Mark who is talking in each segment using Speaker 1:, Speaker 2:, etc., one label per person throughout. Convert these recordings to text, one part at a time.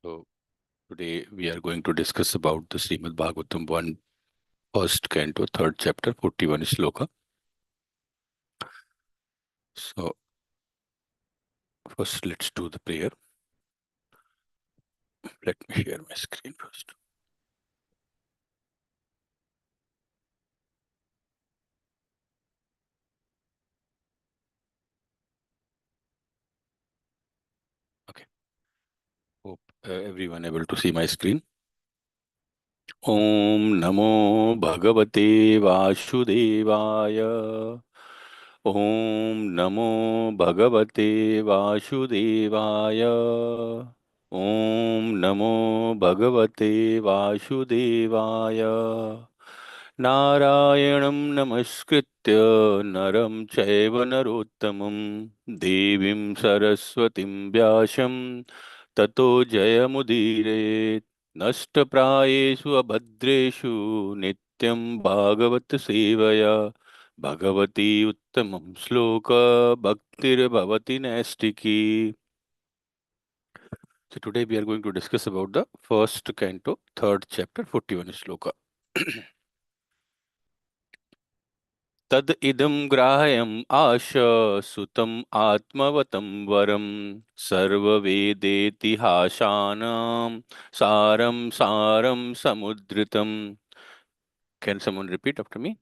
Speaker 1: So today we are going to discuss about the Srimad Bhagavatam 1, first canto, third chapter, 41 sloka. So first let's do the prayer. Let me share my screen first. Okay. Hope everyone able to see my screen. Om Namo Bhagavate Vasudevaya. Om Namo Bhagavate Vasudevaya. Om Namo Bhagavate Vasudevaya. Narayanam Namaskritya Naram Chaiva Narottamam Devim Saraswatim Vyasam Tato Jayamudire Nashtaprayeshu Abhadreshu Nityam Bhagavat Sevaya Bhagavati Uttamam Sloka Bhaktir Bhavati Nastiki. So today we are going to discuss about the first canto, third chapter, 41 sloka. Tad idam grahayam asha sutam atmavatam varam sarva vedeti hashanam saram saram samudritam. Can someone repeat after me?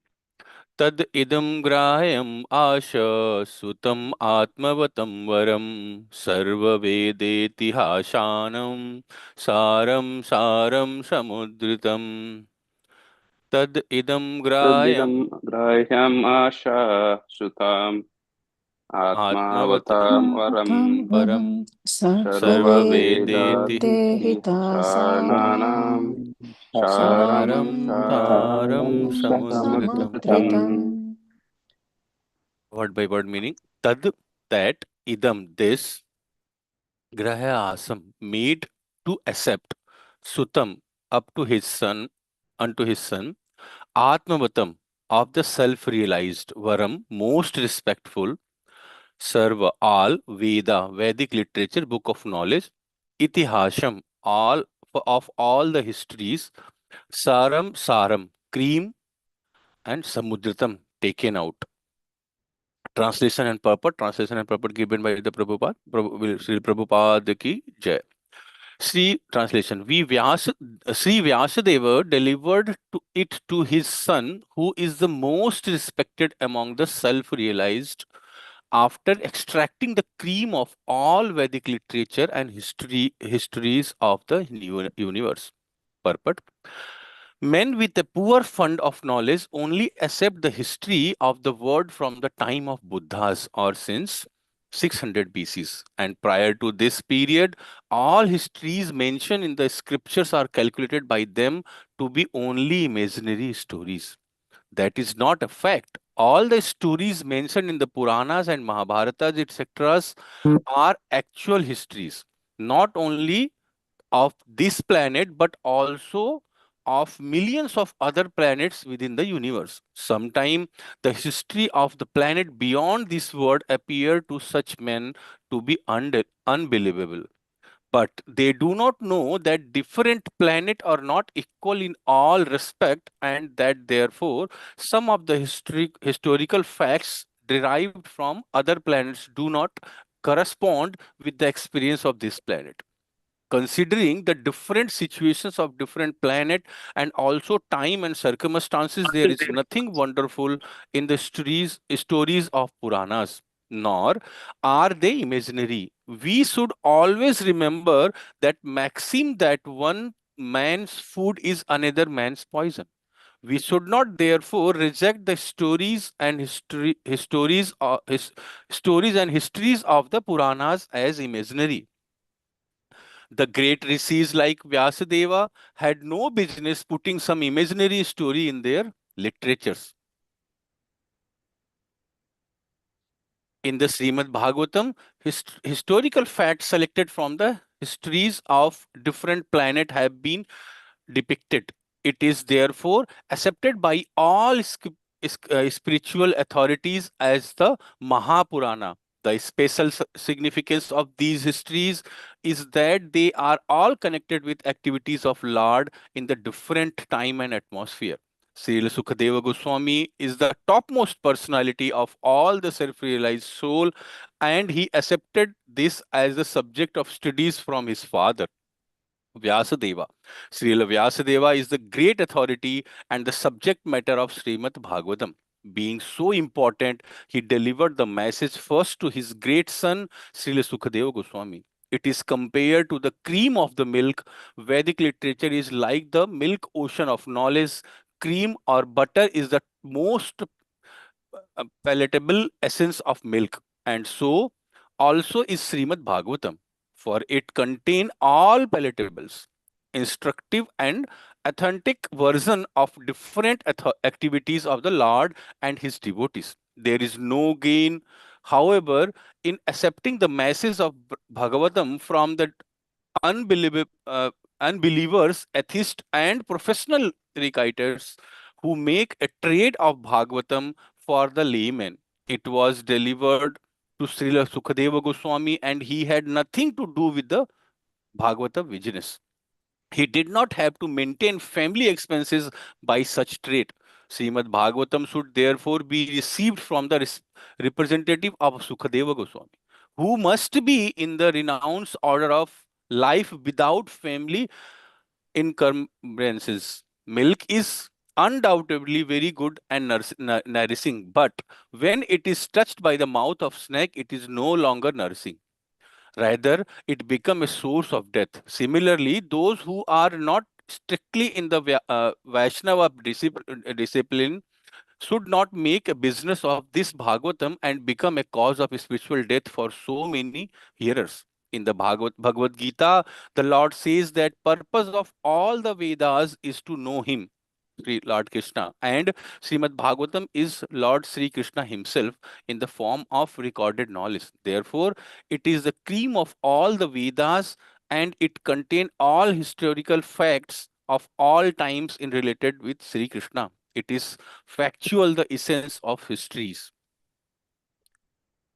Speaker 1: Tad idam grahayam asha sutam atmavatam varam sarva vedeti hashanam saram saram samudritam. Tad idam
Speaker 2: तदिदं
Speaker 1: grahayam
Speaker 2: ग्राह्यम् Asha श्रुताम् आत्मावतां
Speaker 1: atmavatam
Speaker 2: वरम्
Speaker 1: varam sarva vedeti
Speaker 2: सर्ववेदाधिष्ठानानां सारं
Speaker 1: saram
Speaker 2: सारं
Speaker 1: saram samudritam.
Speaker 2: समुद्रम्
Speaker 1: Word by word meaning. Tad, that, idam, this, graha asam, made to accept, sutam, up to his son, unto his son, atmavatam, of the self-realized, varam, most respectful, sarva, all, Veda, Vedic literature, book of knowledge, itihasam, all of all the histories, saram, saram, cream, and samudritam, taken out. Translation and purport. Translation and purport given by the Prabhupada. Sri Prabhupada ki jai. Sri translation. Sri Vyasadeva delivered it to his son, who is the most respected among the self-realized, after extracting the cream of all Vedic literature and histories of the universe. Purport. Men with a poor fund of knowledge only accept the history of the world from the time of Buddhas, or since 600 BCs. And prior to this period, all histories mentioned in the scriptures are calculated by them to be only imaginary stories. That is not a fact. All the stories mentioned in the Puranas and Mahabharatas, etc., are actual histories, not only of this planet, but also of millions of other planets within the universe. Sometime the history of the planet beyond this world appear to such men to be unbelievable. But they do not know that different planets are not equal in all respect, and that therefore some of the historical facts derived from other planets do not correspond with the experience of this planet. Considering the different situations of different planet and also time and circumstances, there is nothing wonderful in the stories of Puranas, nor are they imaginary. We should always remember that maxim that one man's food is another man's poison. We should not therefore reject the stories and histories of the Puranas as imaginary. The great rishis like Vyasadeva had no business putting some imaginary story in their literatures. In the Srimad Bhagavatam, historical facts selected from the histories of different planets have been depicted. It is therefore accepted by all spiritual authorities as the Mahapurana. The special significance of these histories is that they are all connected with activities of Lord in the different time and atmosphere. Srila Sukadeva Goswami is the topmost personality of all the self-realized soul, and he accepted this as the subject of studies from his father. Vyasadeva. Srila Vyasadeva is the great authority and the subject matter of Srimad Bhagavatam. Being so important, he delivered the message first to his great son, Srila Sukadeva Goswami. It is compared to the cream of the milk. Vedic literature is like the milk ocean of knowledge. Cream or butter is the most palatable essence of milk. And so also is Srimad Bhagavatam, for it contains all palatables, instructive and authentic version of different activities of the Lord and his devotees. There is no gain, however, in accepting the message of Bhagavatam from the unbeliev- uh, unbelievers, atheists, and professional reciters who make a trade of Bhagavatam for the layman. It was delivered to Srila Sukadeva Goswami, and he had nothing to do with the Bhagavata business. He did not have to maintain family expenses by such trade. Srimad Bhagavatam should therefore be received from the representative of Sukadeva Goswami, who must be in the renounced order of life without family encumbrances. Milk is undoubtedly very good and nourishing, but when it is touched by the mouth of snake, it is no longer nourishing. Rather, it become a source of death. Similarly, those who are not strictly in the Vaishnava discipline should not make a business of this Bhagavatam and become a cause of spiritual death for so many hearers. In the Bhagavad Gita, the Lord says that purpose of all the Vedas is to know Him, Sri Lord Krishna, and Srimad Bhagavatam is Lord Sri Krishna himself in the form of recorded knowledge. Therefore, it is the cream of all the Vedas, and it contains all historical facts of all times in related with Sri Krishna. It is factual, the essence of histories.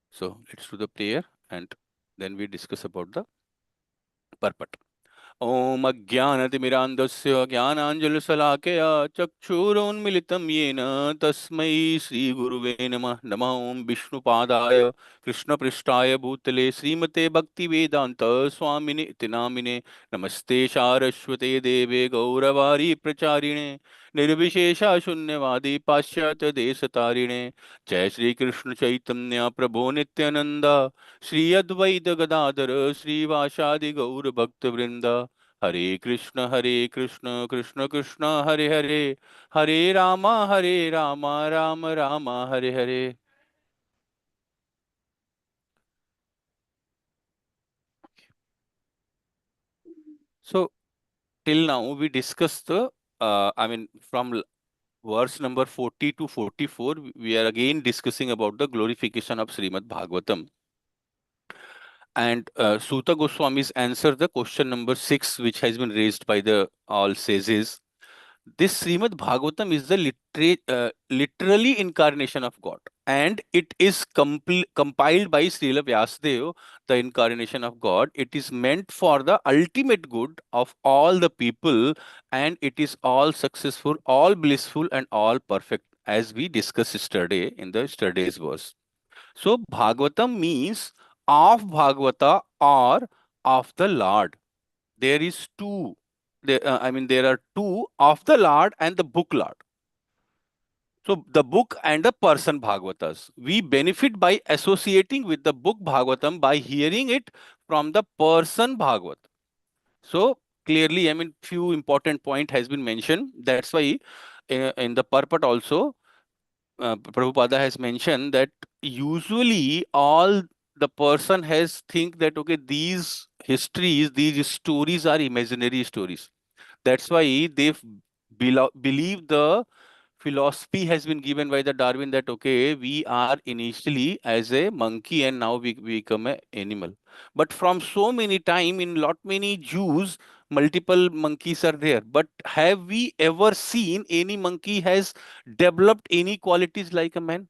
Speaker 1: So let's do the prayer and then we discuss about the purport. ॐ अज्ञानतिमिरान्धस्य ज्ञानाञ्जलिशलाकया चक्षुरुन्मिलितं येन तस्मै श्रीगुरुवे नमः। नमः ॐ विष्णुपादाय कृष्णपृष्ठाय भूतले श्रीमते भक्तिवेदान्त स्वामिने इति नामिने। नमस्ते सारस्वते देवे गौरवारी प्रचारिणे निर्विशेषा शून्यवादी पाश्चात्य देशतारिणे। जय श्री कृष्ण चैतन्य प्रभो नित्यानंद श्री अद्वैत गदाधर श्रीवासादि गौर भक्त वृंदा। हरे कृष्ण कृष्ण कृष्ण हरे हरे, हरे Ram Ram Hare Hare. So till now we discussed the from verse number 40 to 44 we are again discussing about the glorification of Srimad Bhagavatam. And Suta Goswami's answer the question number 6 which has been raised by the all sages. This Srimad Bhagavatam is the literally incarnation of God, and it is compiled by Srila Vyasadeva, the incarnation of God. It is meant for the ultimate good of all the people, and it is all successful, all blissful, and all perfect, as we discussed yesterday in the yesterday's verse. So Bhagavatam means of Bhagavata or of the Lord. There is two. There are two of the Lord and the book Lord. So the book and the person Bhagavatas. We benefit by associating with the book Bhagavatam by hearing it from the person Bhagavat. So clearly, few important point has been mentioned. That's why in the purport also Prabhupada has mentioned that usually all the person has think that okay, these histories, these stories are imaginary stories. That's why they believe the philosophy has been given by the Darwin that okay, we are initially as a monkey and now we become an animal. But from so many time in lot many Jews, multiple monkeys are there. But have we ever seen any monkey has developed any qualities like a man?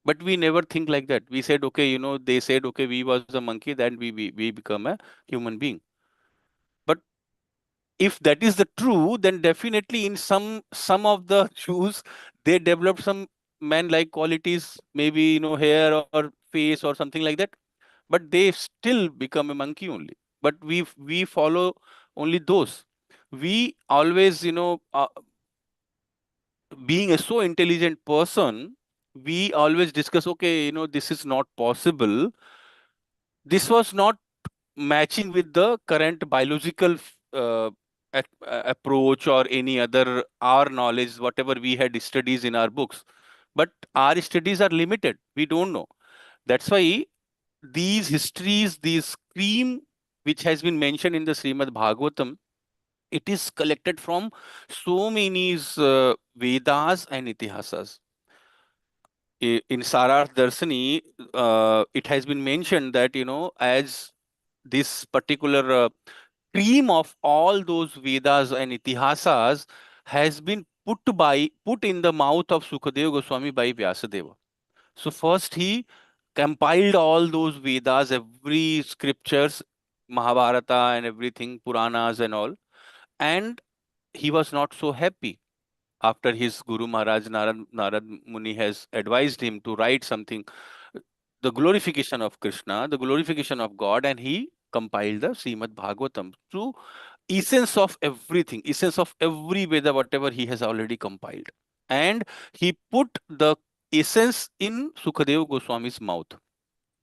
Speaker 1: But we never think like that. We said, okay, they said, okay, we was a monkey, then we become a human being. But if that is the true, then definitely in some of the Jews, they developed some man-like qualities, maybe hair or face or something like that. But they still become a monkey only. But we follow only those. We always, being a so intelligent person, we always discuss, okay, this is not possible. This was not matching with the current biological approach or any other our knowledge, whatever we had studies in our books. But our studies are limited. We don't know. That's why these histories, these cream which has been mentioned in the Srimad Bhagavatam, it is collected from so many Vedas and Itihasas. In Sararth Darsani, it has been mentioned that, as this particular cream of all those Vedas and Itihasas has been put in the mouth of Sukadeva Goswami by Vyasadeva. So first he compiled all those Vedas, every scriptures, Mahabharata and everything, Puranas and all, and he was not so happy after his Guru Maharaj Narad Muni has advised him to write something, the glorification of Krishna, the glorification of God, and he compiled the Srimad Bhagavatam to essence of everything, essence of every Veda, whatever he has already compiled. And he put the essence in Sukadeva Goswami's mouth.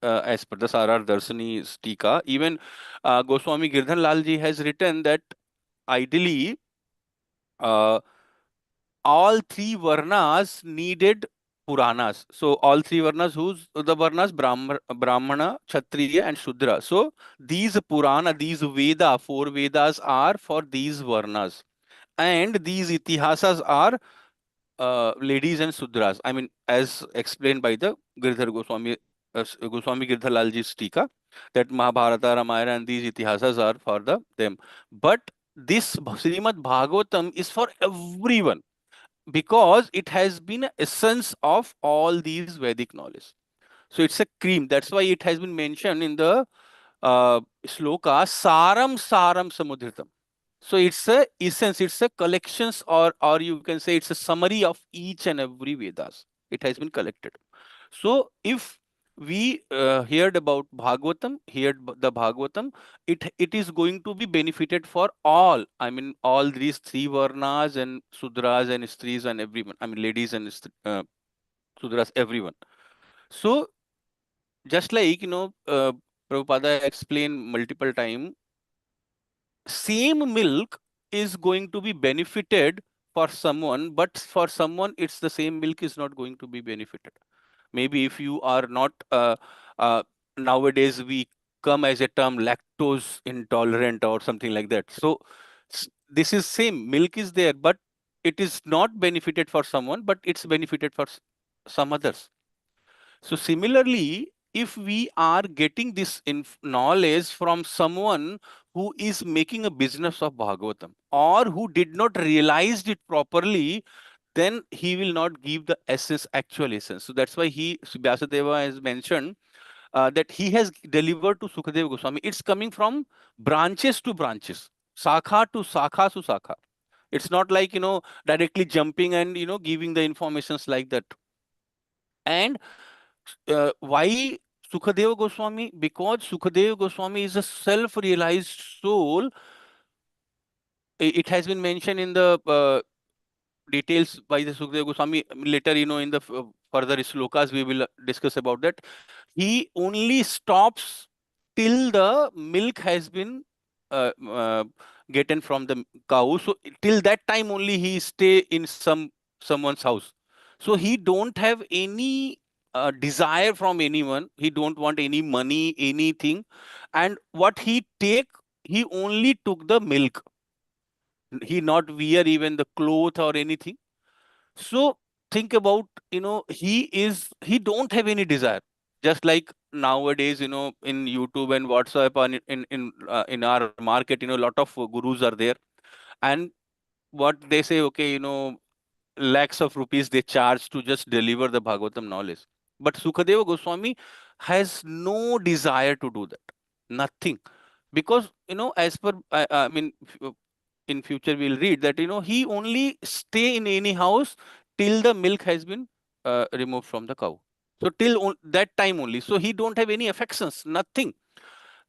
Speaker 1: As per the Sarar Darsani Tika, even Goswami Girdhar Lal ji has written that ideally uh, all three Varnas needed Puranas. So all three Varnas, who's the Varnas? Brahmana, Kshatriya, and Shudra. So these Purana, these Veda, four Vedas are for these Varnas. And these Itihasas are ladies and Sudras. I mean, as explained by the Girdhar Goswami, Goswami Girdhar Lalji's Tika, that Mahabharata, Ramayana, and these Itihasas are for them. But this Srimad Bhagavatam is for everyone because it has been a essence of all these Vedic knowledge. So it's a cream. That's why it has been mentioned in the sloka Saram Saram Samudritam. So it's a essence, it's a collections, or you can say it's a summary of each and every Vedas. It has been collected. So if we heard about Bhagavatam, the Bhagavatam, it is going to be benefited for all. I mean, all these three Varnas and Sudras and Stris and everyone. I mean, ladies and Sudras, everyone. So just like, Prabhupada explained multiple times, same milk is going to be benefited for someone, but for someone, it's the same milk is not going to be benefited. Maybe if you are not, uh, nowadays we come as a term lactose intolerant or something like that. So this is same, milk is there, but it is not benefited for someone, but it's benefited for some others. So similarly, if we are getting this knowledge from someone who is making a business of Bhagavatam or who did not realize it properly, then he will not give the essence, actual essence. So that's why Vyasadeva has mentioned that he has delivered to Sukadeva Goswami. It's coming from branches to branches, sakha to sakha to sakha. It's not like, directly jumping and, giving the informations like that. And why Sukadeva Goswami? Because Sukadeva Goswami is a self-realized soul. It has been mentioned in the details by the Sukadeva Goswami. Later, in the further slokas, we will discuss about that. He only stops till the milk has been uh, gotten from the cow. So till that time only he stay in someone's house. So he don't have any desire from anyone. He don't want any money, anything. And what he take, he only took the milk. He not wear even the cloth or anything. So think about, he don't have any desire. Just like nowadays, in YouTube and WhatsApp and in our market, a lot of gurus are there. And what they say, okay, lakhs of rupees they charge to just deliver the Bhagavatam knowledge. But Sukadeva Goswami has no desire to do that. Nothing. Because, as per, I mean, in future we'll read that, he only stay in any house till the milk has been removed from the cow. So till that time only. So he don't have any affections, nothing.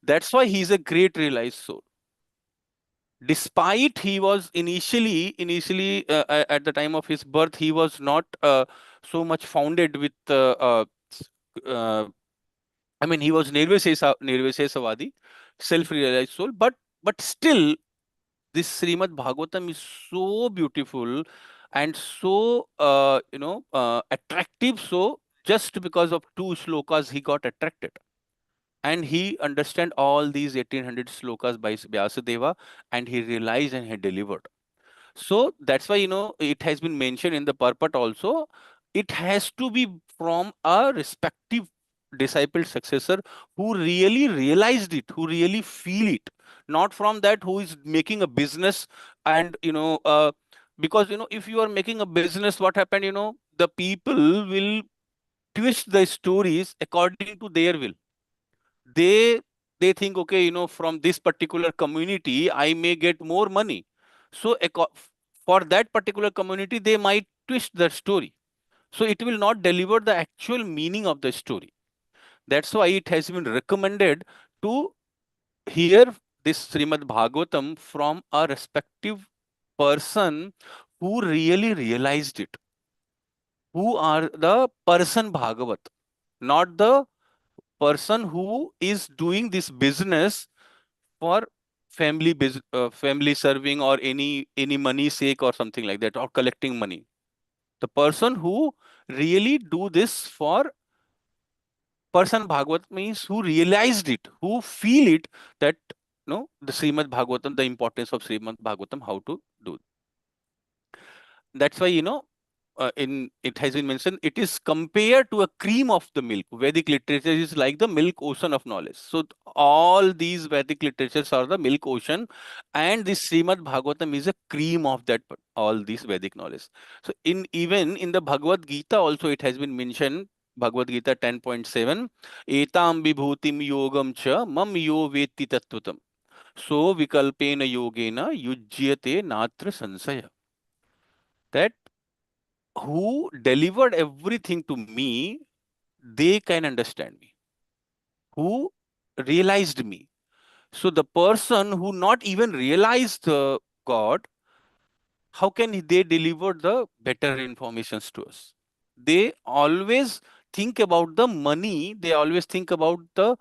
Speaker 1: That's why he's a great realized soul. Despite he was initially at the time of his birth, he was not so much founded with uh, I mean, he was Nirvishesavadi, self-realized soul, but still, this Srimad Bhagavatam is so beautiful and so attractive. So just because of two shlokas, he got attracted, and he understand all these 1800 slokas by Vyasadeva, and he realized and he delivered. So that's why, it has been mentioned in the purport also. It has to be from a respective disciple successor who really realized it, who really feel it, not from that who is making a business. And, because, if you are making a business, what happened, the people will twist the stories according to their will. they they think, okay, from this particular community I may get more money. So for that particular community they might twist the story, so it will not deliver the actual meaning of the story. That's why it has been recommended to hear this Srimad Bhagavatam from a respective person who really realized it, who are the person Bhagavat, not the person who is doing this business for family serving, or any money sake or something like that, or collecting money. The person who really do this for person Bhagavat means who realized it, who feel it, that the Srimad Bhagavatam, the importance of Srimad Bhagavatam, how to do. That's why, in it has been mentioned, it is compared to a cream of the milk. Vedic literature is like the milk ocean of knowledge. So all these Vedic literatures are the milk ocean, and this Srimad Bhagavatam is a cream of that, all these Vedic knowledge. So even in the Bhagavad Gita also it has been mentioned. Bhagavad Gita 10.7, etam vibhutim yogam cha mam yo vetti tattvatam, so vikalpena yogena yujyate natra sansaya. That who delivered everything to me, they can understand me, who realized me. So the person who not even realized God, how can they deliver the better informations to us? They always think about the money, they always think about the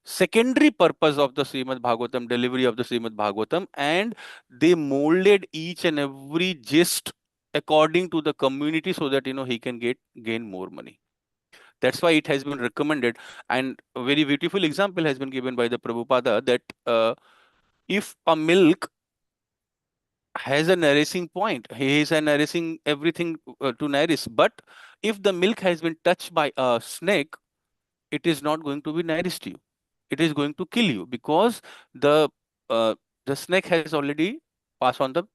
Speaker 1: secondary purpose of the Srimad Bhagavatam, delivery of the Srimad Bhagavatam, and they molded each and every gist according to the community, so that he can gain more money. That's why it has been recommended. And a very beautiful example has been given by the Prabhupada, that if a milk has a nourishing point, he is a nourishing everything to nourish, but if the milk has been touched by a snake, it is not going to be nourished you. It is going to kill you, because the uh, the snake has already passed on the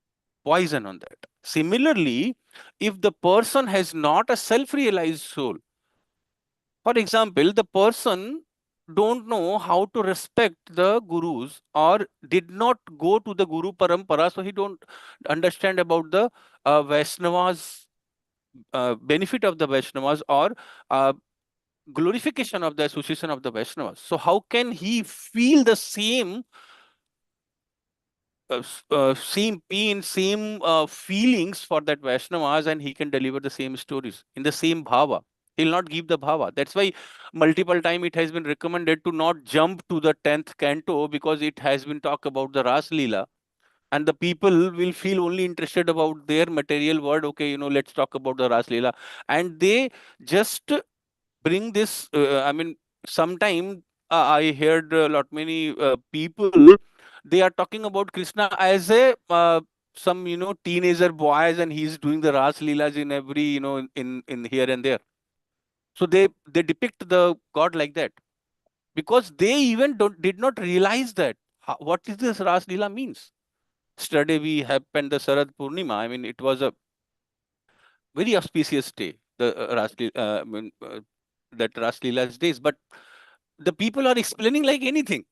Speaker 1: poison on that. Similarly, if the person has not a self-realized soul, for example, the person don't know how to respect the gurus, or did not go to the guru parampara, so he don't understand about the Vaishnavas, benefit of the Vaishnavas, or uh, glorification of the association of the Vaishnavas. So how can he feel the same pain, same feelings for that Vaishnavas, and he can deliver the same stories in the same bhava? He'll not give the bhava. That's why multiple time it has been recommended to not jump to the 10th canto, because it has been talked about the Ras Leela, and the people will feel only interested about their material world. Okay, let's talk about the Ras Leela, and they just bring this. I mean, sometime I heard a lot many people, they are talking about Krishna as a some teenager boys, and he's doing the Ras Leelas in every in here and there. So they depict the God like that, because they even did not realize that what is this Ras Leela means. Yesterday we happened the Sarad Purnima. I mean, it was a very auspicious day. The Ras Leela, that Ras Leela's days, but the people are explaining like anything.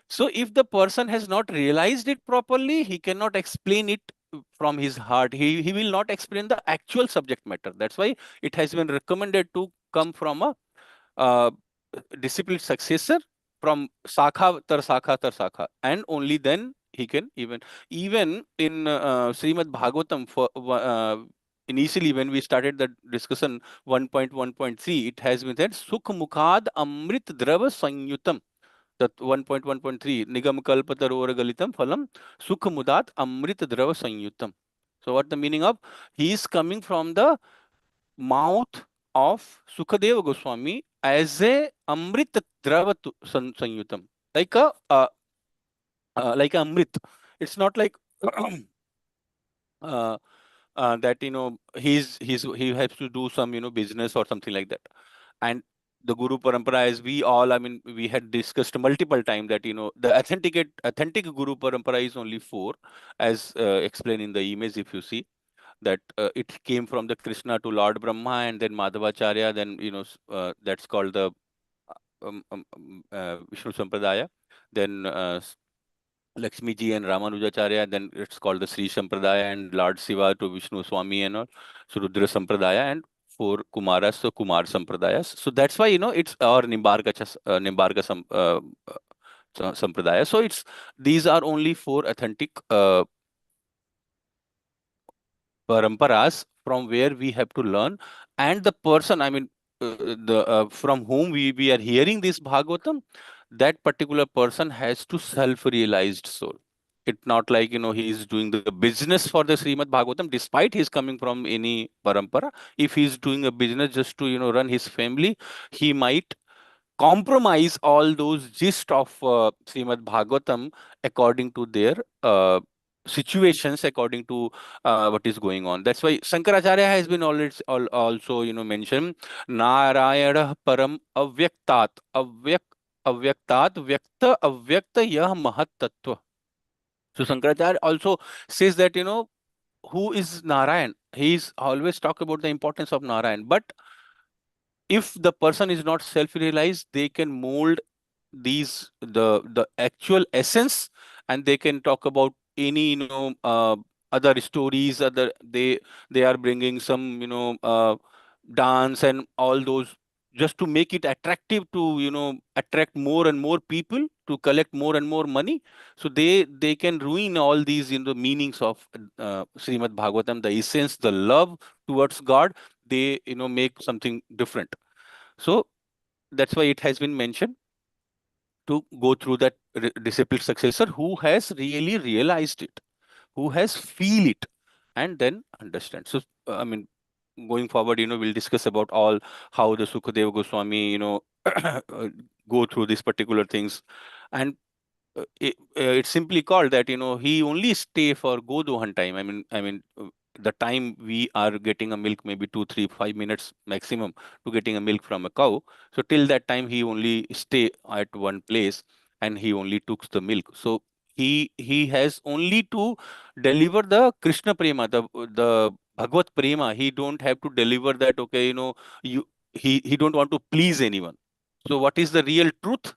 Speaker 1: So if the person has not realized it properly, he cannot explain it from his heart. He will not explain the actual subject matter. That's why it has been recommended to come from a uh, discipled successor from tar sakha, and only then he can even in Srimad Bhagavatam for initially when we started the discussion 1.1.3, it has been said Sukh Mukhad Amrit Drava Sanyutam. That 1.1.3 Nigam Kalpatarora Galitam Phalam Sukh Mudat Amrit Drava Sanyutam. So what the meaning of? He is coming from the mouth of Sukadeva Goswami as a Amrit Drava Sanyutam, like a Amrit. It's not like uh, that he has to do some business or something like that. And the Guru Parampara, as we all, I mean, we had discussed multiple times that the authentic Guru Parampara is only four, as explained in the image. If you see that it came from the Krishna to Lord Brahma, and then Madhavacharya, then that's called the Vishnu Sampradaya, then Lakshmi ji and Ramanujacharya, then it's called the Sri Sampradaya, and Lord Shiva to Vishnu Swami and all, so Rudra Sampradaya, and four Kumaras, so Kumar Sampradayas. So that's why it's our Nimbarka Sampradaya. So these are only four authentic paramparas from where we have to learn, and the person, I mean, the from whom we are hearing this Bhagavatam, that particular person has to self-realized soul. It's not like he is doing the business for the Srimad Bhagavatam, despite he's coming from any parampara. If he's doing a business just to run his family, he might compromise all those gist of Srimad Bhagavatam according to their situations, according to what is going on. That's why Shankaracharya has been always also mentioned Narayana Param Avyaktat Vyakta Avyakta Yah Mahat Tattva. So Shankaracharya also says that who is Narayan. He's always talk about the importance of Narayan, but if the person is not self-realized, they can mold the actual essence, and they can talk about any other stories, they are bringing some dance and all those, just to make it attractive, to attract more and more people, to collect more and more money. So they can ruin all these meanings of Srimad Bhagavatam, the essence, the love towards God. They make something different. So that's why it has been mentioned to go through that discipled successor who has really realized it, who has feel it, and then understand. So I mean, going forward, we'll discuss about all how the Sukadeva Goswami, go through these particular things. And it's simply called that he only stay for Godohan time. I mean the time we are getting a milk, maybe 2 3 5 minutes maximum to getting a milk from a cow. So till that time he only stay at one place, and he only took the milk. So he has only to deliver the Krishna prema, the Bhagavad prema. He don't have to deliver that, okay, you he don't want to please anyone. So what is the real truth,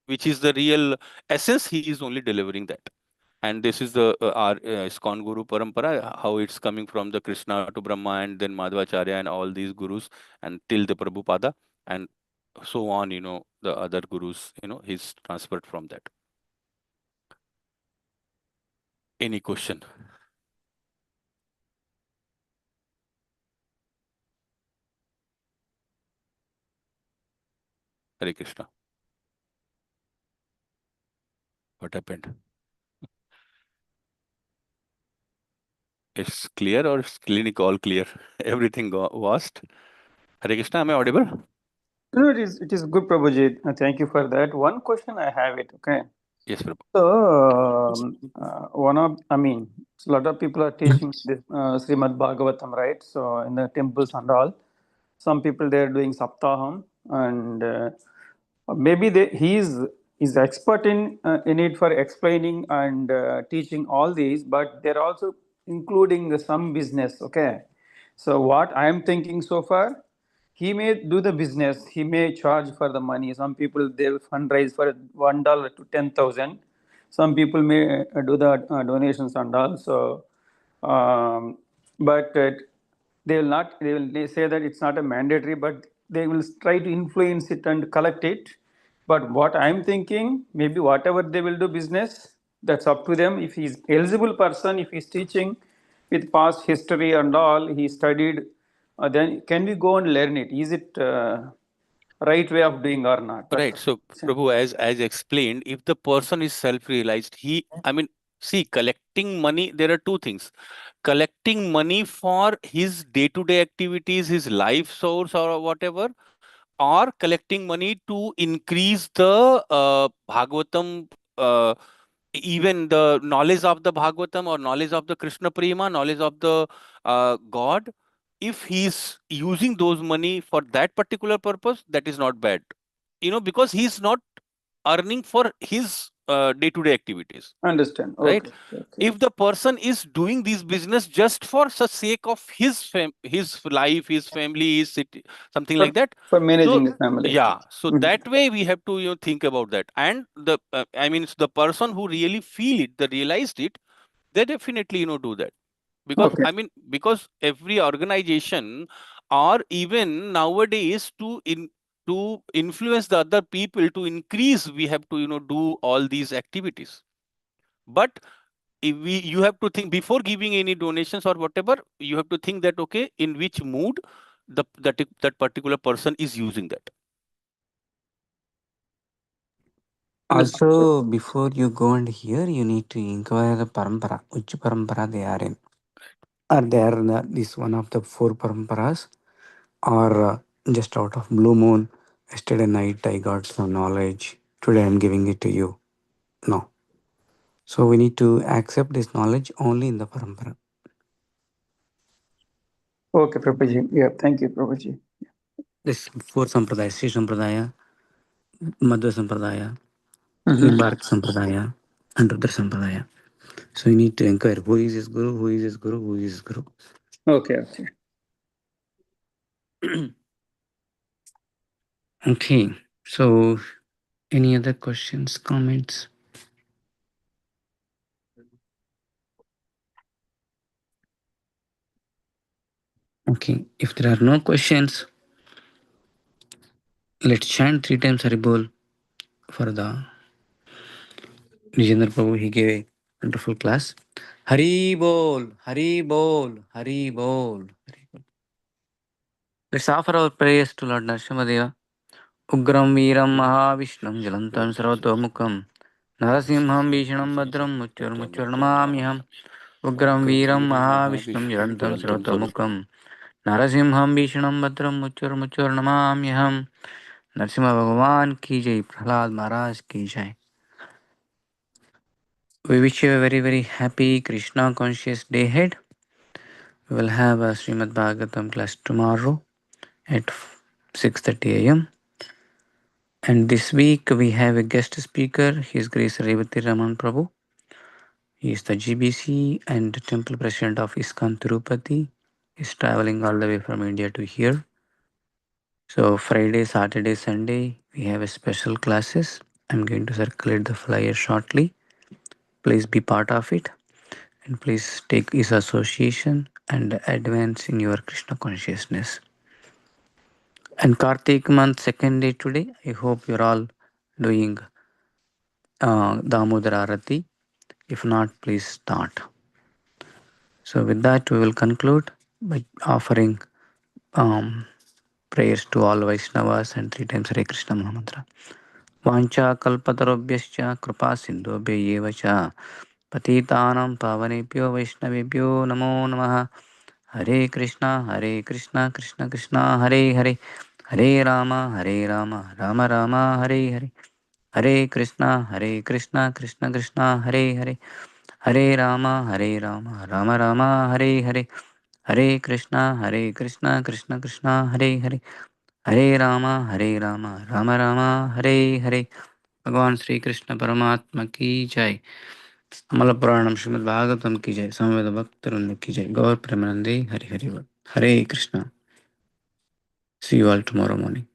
Speaker 1: which is the real essence, he is only delivering that. And this is the our ISKCON Guru Parampara, how it's coming from the Krishna to Brahma, and then Madhvacharya and all these gurus, and till the Prabhupada, and so on, the other gurus, he's transferred from that. Any question? Hare Krishna. What happened? It's clear, or it's clinic all clear? Everything washed? Hare Krishna, am I audible?
Speaker 3: No, it is good, Prabhuji. Thank you for that. One question I have it, okay?
Speaker 1: Yes, Prabhu.
Speaker 3: So, a lot of people are teaching this Srimad Bhagavatam, right? So, in the temples and all, some people they are doing Saptaham, and maybe he is expert in it for explaining and teaching all these, but they're also including some business, okay? So, what I am thinking so far, he may do the business, he may charge for the money. Some people they will fundraise for $1 to 10,000. Some people may do the donations and all. So, but they will not. They say that it's not a mandatory, but they will try to influence it and collect it. But what I'm thinking, maybe whatever they will do business, that's up to them. If he's eligible person, if he's teaching with past history and all, he studied, then can we go and learn it? Is it right way of doing or not? That's
Speaker 1: Right.
Speaker 3: the
Speaker 1: So,
Speaker 3: question.
Speaker 1: Prabhu, as explained, if the person is self-realized, I mean, see, collecting money, there are two things. Collecting money for his day-to-day activities, his life source or whatever, or collecting money to increase the Bhagavatam, even the knowledge of the Bhagavatam or knowledge of the Krishna Prema, knowledge of the God. If he's using those money for that particular purpose, that is not bad. Because he's not earning for his day-to-day activities,
Speaker 3: Understand?
Speaker 1: right?
Speaker 3: Okay. Okay.
Speaker 1: If the person is doing this business just for the sake of his life, his family, his city, something like that,
Speaker 3: For
Speaker 1: so
Speaker 3: managing the family.
Speaker 1: yeah, so
Speaker 3: Mhm.
Speaker 1: that way we have to think about that. And the person who really feel it, they realized it, they definitely do that. Because
Speaker 3: Okay.
Speaker 1: because every organization, or even nowadays, to influence the other people to increase, we have to do all these activities. But if you have to think before giving any donations or whatever, you have to think that, okay, in which mood that particular person is using that.
Speaker 3: Understand.
Speaker 4: Also, before you go and hear, you need to inquire the parampara, which parampara they are in. Are they this one of the four paramparas, or just out of blue moon? Yesterday night I got some knowledge. Today I'm giving it to you. No. So we need to accept this knowledge only in the parampara.
Speaker 3: Okay, Prabhuji. Yeah, thank you, Prabhuji.
Speaker 4: This four sampradaya: Sri Sampradaya, Madhva Sampradaya,
Speaker 3: Mhm.
Speaker 4: Nimbark Sampradaya, and Rudra Sampradaya. So you need to inquire who is his guru, who is his guru, who is his guru.
Speaker 3: Okay, okay.
Speaker 4: Okay. So any other questions, comments? Okay. If there are no questions, let's chant 3 times Haribol for the Nijendra Prabhu. He gave a wonderful class. Hari Bol, Hari Bol, Hari Bol. Hari Bol. Let's offer our prayers to Lord Narasimhadeva. Ugram Veeram Mahavishlam Jalantam Sarvatomukam Narasimham Bhishanam Badram Mutyarnamamiham. Ugram Veeram Mahavishlam Jalantam Sarvatomukam Narasimham Bhishanam Badram Mutyarnamamiham. Narasimha Bhagavan ki jai, Prahlad Maharaj ki jai. We wish you a very, very happy Krishna conscious day ahead. We will have a Srimad Bhagavatam class tomorrow at 6:30 a.m. And this week we have a guest speaker, His Grace Revati Raman Prabhu. He is the GBC and Temple President of ISKCON Tirupati. He is traveling all the way from India to here. So Friday, Saturday, Sunday, we have a special classes. I'm going to circulate the flyer shortly. Please be part of it. And please take his association and advance in your Krishna consciousness. And Kartik month, second day today, I hope you're all doing Damodar Arati. If not, please start. So with that, we will conclude by offering prayers to all Vaishnavas and 3 times Hare Krishna Mahamantra. Vancha kalpatarobhyascha kripa sindhobhya cha patitanam pavanebhyo vaishnavebhyo namo namaha. Hare Krishna, Krishna Krishna, Hare Hare, Hare Rama, Rama Rama, Hare Hare. Hare Krishna, Krishna Krishna, Hare Hare. Hare Rama, Rama Rama, Hare Hare. Hare Krishna, Krishna Krishna, Hare Hare. Hare Rama, Rama Rama, Hare Hare. भगवान श्री कृष्ण परमात्मा की जय। अमल पुराणम श्रीमद् भागवतम की जय। समवेत भक्त वृंद की जय। गौर प्रेमानंदे हरि हरि बोल। हरे Krishna. See you all tomorrow morning.